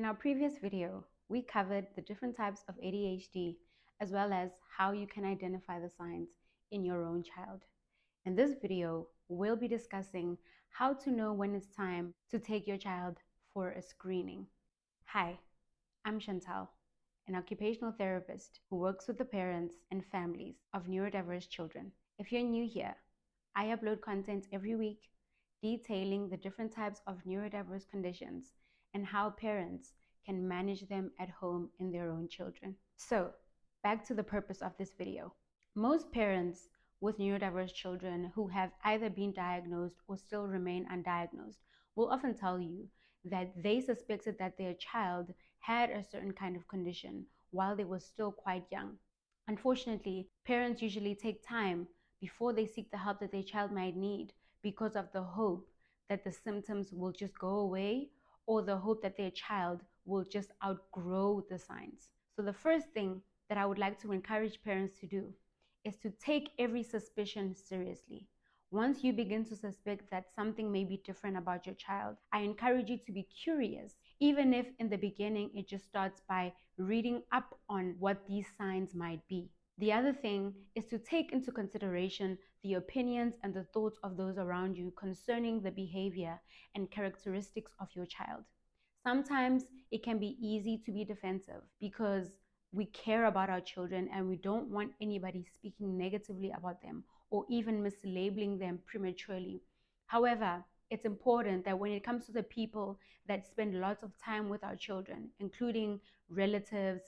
In our previous video, we covered the different types of ADHD as well as how you can identify the signs in your own child. In this video, we'll be discussing how to know when it's time to take your child for a screening. Hi, I'm Chantal, an occupational therapist who works with the parents and families of neurodiverse children. If you're new here, I upload content every week detailing the different types of neurodiverse conditions and how parents can manage them at home in their own children. So, back to the purpose of this video. Most parents with neurodiverse children who have either been diagnosed or still remain undiagnosed will often tell you that they suspected that their child had a certain kind of condition while they were still quite young. Unfortunately, parents usually take time before they seek the help that their child might need because of the hope that the symptoms will just go away or the hope that their child will just outgrow the signs. So the first thing that I would like to encourage parents to do is to take every suspicion seriously. Once you begin to suspect that something may be different about your child, I encourage you to be curious, even if in the beginning it just starts by reading up on what these signs might be. The other thing is to take into consideration the opinions and the thoughts of those around you concerning the behavior and characteristics of your child. Sometimes it can be easy to be defensive because we care about our children and we don't want anybody speaking negatively about them or even mislabeling them prematurely. However, it's important that when it comes to the people that spend lots of time with our children, including relatives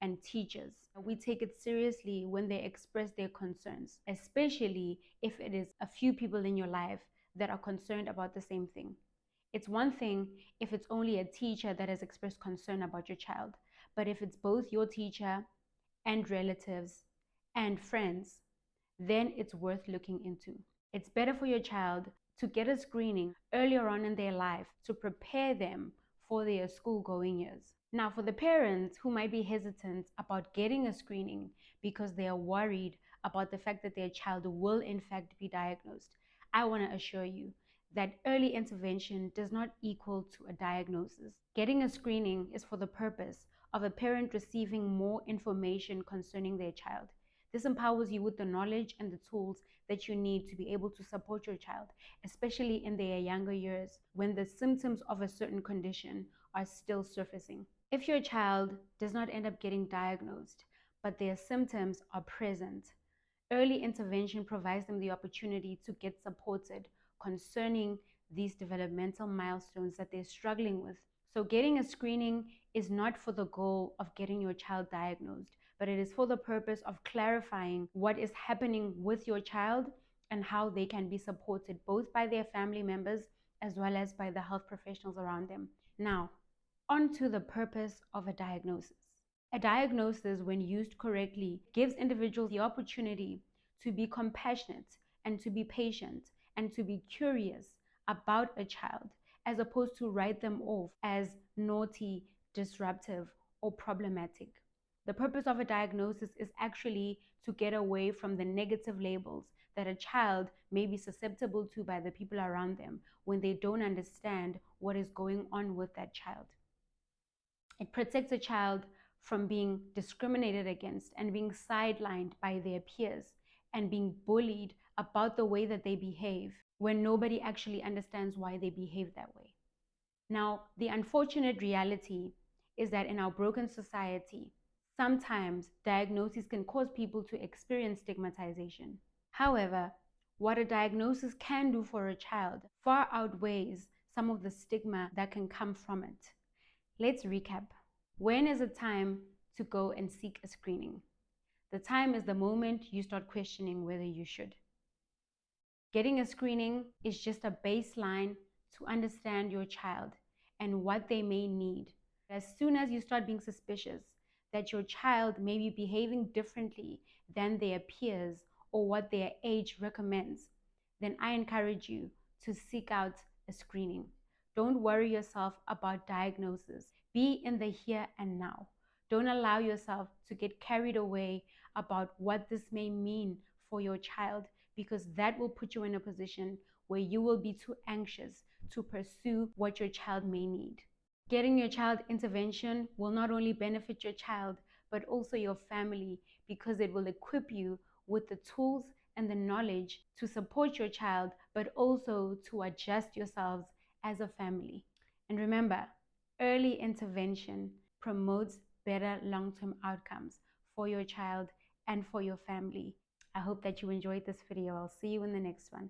and teachers, we take it seriously when they express their concerns, especially if it is a few people in your life that are concerned about the same thing. It's one thing if it's only a teacher that has expressed concern about your child, but if it's both your teacher and relatives and friends, then it's worth looking into. It's better for your child to get a screening earlier on in their life to prepare them for their school-going years. Now, for the parents who might be hesitant about getting a screening because they are worried about the fact that their child will in fact be diagnosed, I want to assure you that early intervention does not equal to a diagnosis. Getting a screening is for the purpose of a parent receiving more information concerning their child. This empowers you with the knowledge and the tools that you need to be able to support your child, especially in their younger years when the symptoms of a certain condition are still surfacing. If your child does not end up getting diagnosed, but their symptoms are present, early intervention provides them the opportunity to get supported concerning these developmental milestones that they're struggling with. So getting a screening is not for the goal of getting your child diagnosed, but it is for the purpose of clarifying what is happening with your child and how they can be supported both by their family members as well as by the health professionals around them. Now, on to the purpose of a diagnosis. A diagnosis, when used correctly, gives individuals the opportunity to be compassionate and to be patient and to be curious about a child, as opposed to write them off as naughty, disruptive, or problematic. The purpose of a diagnosis is actually to get away from the negative labels that a child may be susceptible to by the people around them when they don't understand what is going on with that child. It protects a child from being discriminated against and being sidelined by their peers and being bullied about the way that they behave when nobody actually understands why they behave that way. Now, the unfortunate reality is that in our broken society, sometimes diagnoses can cause people to experience stigmatization. However, what a diagnosis can do for a child far outweighs some of the stigma that can come from it. Let's recap. When is it time to go and seek a screening? The time is the moment you start questioning whether you should. Getting a screening is just a baseline to understand your child and what they may need. As soon as you start being suspicious that your child may be behaving differently than their peers or what their age recommends, then I encourage you to seek out a screening. Don't worry yourself about diagnosis. Be in the here and now. Don't allow yourself to get carried away about what this may mean for your child, because that will put you in a position where you will be too anxious to pursue what your child may need. Getting your child intervention will not only benefit your child, but also your family, because it will equip you with the tools and the knowledge to support your child, but also to adjust yourselves as a family. And remember, early intervention promotes better long-term outcomes for your child and for your family. I hope that you enjoyed this video. I'll see you in the next one.